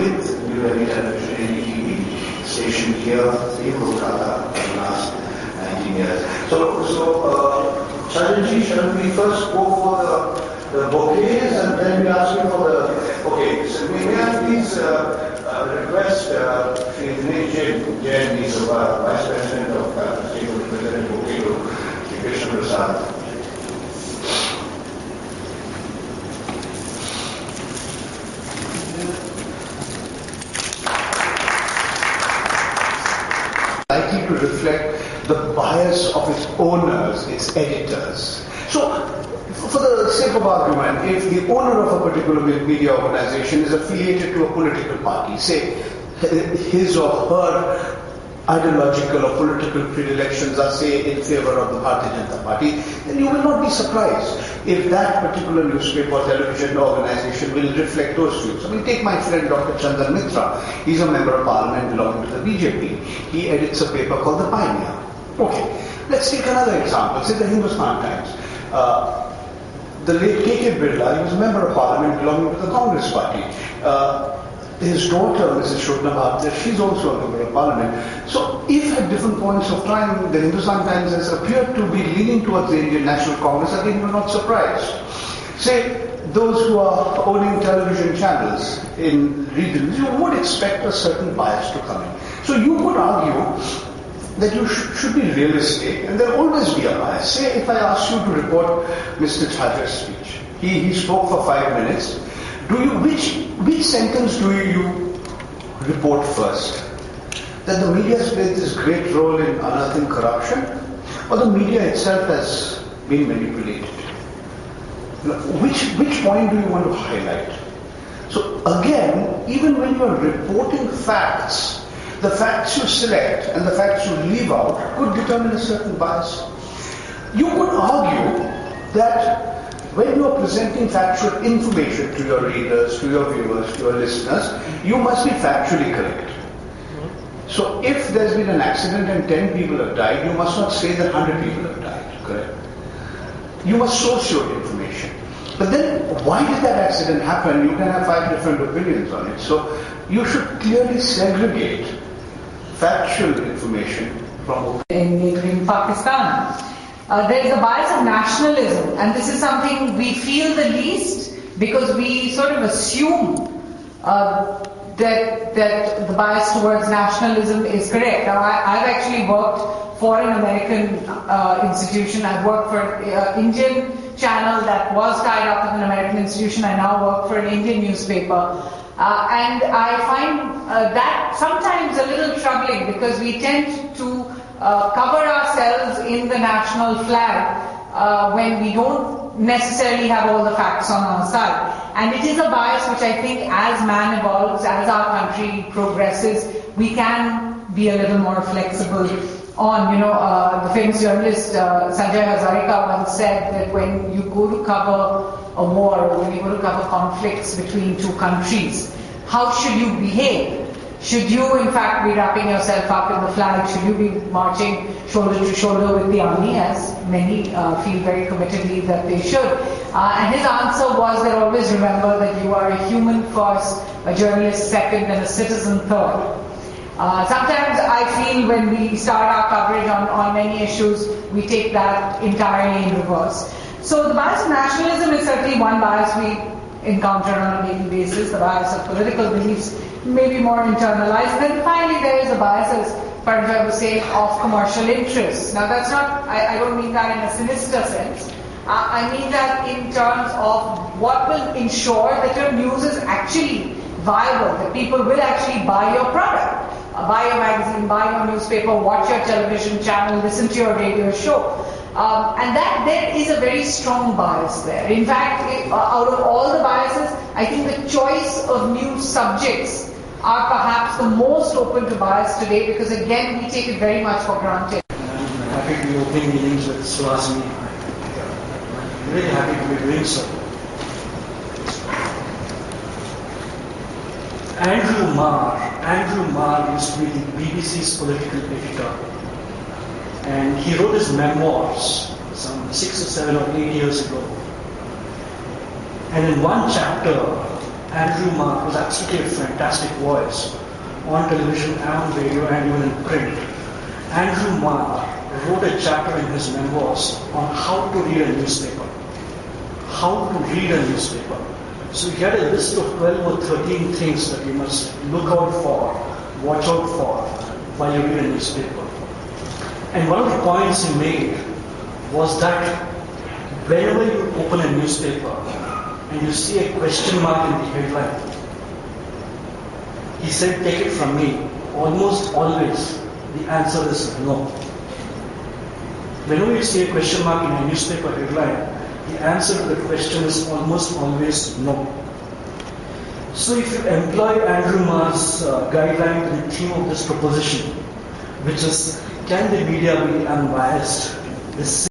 with New Delhi Television NDTV station here in Kolkata for the last 19 years. So Sajanji, shall we first go for the bouquets and then we ask you for the... Okay, so may I please request Shri Dinesh Jain, he's the Vice President of Calcutta Chamber of Commerce, to present a bouquet to Shri Krishna Prasad. Likely to reflect the bias of its owners, its editors. So, for the sake of argument, if the owner of a particular media organization is affiliated to a political party, say his or her ideological or political predilections are, say, in favor of the Bharatiya Janata Party, then you will not be surprised if that particular newspaper or television organization will reflect those views. I mean, take my friend Dr. Chandan Mitra. He's a member of parliament belonging to the BJP. He edits a paper called The Pioneer. Okay, let's take another example, say the Hindustan Times. The late K.K. Birla, he was a member of parliament belonging to the Congress party. His daughter, Mrs. Shobna Bhatia, she's also a member of parliament. So if at different points of time the Hindustan Times has appeared to be leaning towards the Indian National Congress, again we're not surprised. Say those who are owning television channels in regions, you would expect a certain bias to come in. So you could argue that you should be realistic and there will always be a bias. Say if I ask you to report Mr. Chajar's speech, he spoke for 5 minutes. Which sentence do you report first? That the media has played this great role in unearthing corruption, or the media itself has been manipulated? Which point do you want to highlight? So again, even when you are reporting facts, the facts you select and the facts you leave out could determine a certain bias. You could argue that when you are presenting factual information to your readers, to your viewers, to your listeners, you must be factually correct. So if there's been an accident and 10 people have died, you must not say that 100 people have died, correct? You must source your information. But then, why did that accident happen? You can have 5 different opinions on it. So you should clearly segregate factual information from in Pakistan. There is a bias of nationalism, and this is something we feel the least because we sort of assume that the bias towards nationalism is correct. Now, I've actually worked for an American institution. I've worked for an Indian channel that was tied up with an American institution. I now work for an Indian newspaper. And I find that sometimes a little troubling because we tend to cover ourselves in the national flag when we don't necessarily have all the facts on our side. And it is a bias which I think as man evolves, as our country progresses, we can be a little more flexible on. The famous journalist Sanjay Hazarika once said that when you go to cover a war, or when you go to cover conflicts between two countries, how should you behave? Should you, in fact, be wrapping yourself up in the flag? Should you be marching shoulder to shoulder with the army, as many feel very committedly that they should? And his answer was that always remember that you are a human first, a journalist second, and a citizen third. Sometimes I feel when we start our coverage on many issues, we take that entirely in reverse. So the bias of nationalism is certainly one bias we encounter on a daily basis. The bias of political beliefs may be more internalized. Then finally there is a bias, as Paranjoy was saying, of commercial interests. Now that's not, I don't mean that in a sinister sense. I mean that in terms of what will ensure that your news is actually viable, that people will actually buy your product, buy your magazine, buy your newspaper, watch your television channel, listen to your radio show. And that there is a very strong bias there. In fact, out of all the biases, I think the choice of news subjects are perhaps the most open to bias today because again, we take it very much for granted. I'm happy to be opening meetings with Suhasini. I'm really happy to be doing so. Andrew Marr used to be the BBC's political editor. And he wrote his memoirs some 6 or 7 or 8 years ago. And in one chapter, Andrew Marr was absolutely a fantastic voice on television and on radio and even in print. Andrew Marr wrote a chapter in his memoirs on how to read a newspaper. How to read a newspaper. So he had a list of 12 or 13 things that you must look out for, watch out for while you read a newspaper. And one of the points he made was that whenever you open a newspaper and you see a question mark in the headline, he said, take it from me, almost always the answer is no. Whenever you see a question mark in a newspaper headline, the answer to the question is almost always no. So if you employ Andrew Marr's guideline to the theme of this proposition, which is, can the media be unbiased?